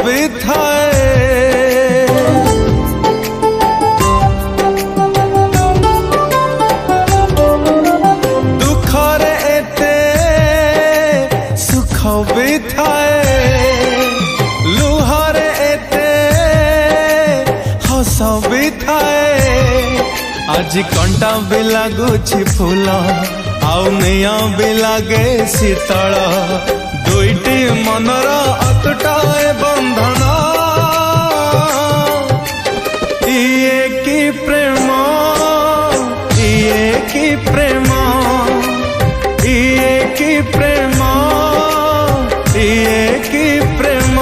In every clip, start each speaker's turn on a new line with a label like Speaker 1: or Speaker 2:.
Speaker 1: भी थाए दुखरे एते सुख भी थाए लुहरे एते हस भी थाए आज कंटा भी लगुछि फूल आउ नैया भी लगे शीतल दुईटी मनर अतुटाए बंधन इए की प्रेम इए की प्रेम इए की प्रेम इए की प्रेम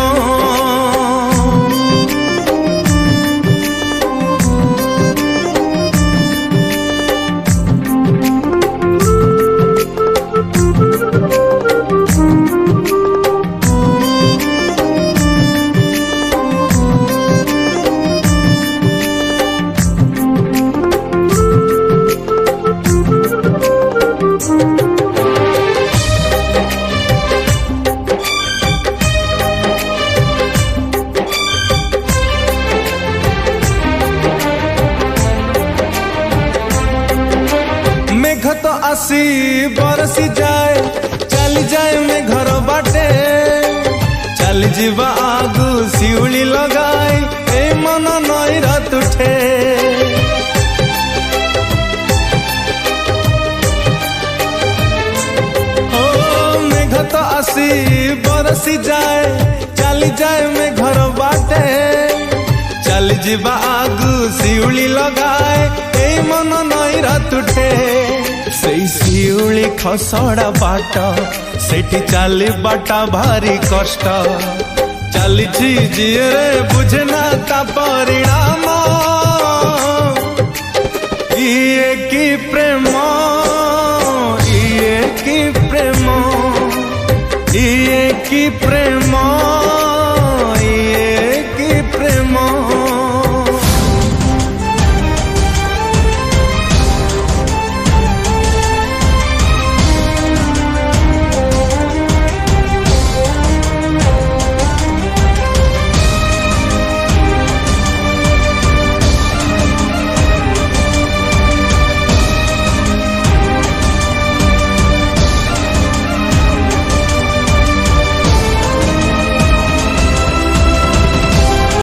Speaker 1: मेघ तो आसी बरसी जाए चली जाए में घर बाटे चली जीवा आगु शिउली लगाई ए मन नई रात उठे ओ मेघ तो आसी बरसी जाए चली जाए में घर बाटे चली जीवा आगु शिउली लगाए ए मन नई रात उठे सेई शिउली खसड़ा बाट सेठी चाली बाटा भारी कष्ट चली जी रे बुझना ता परिणा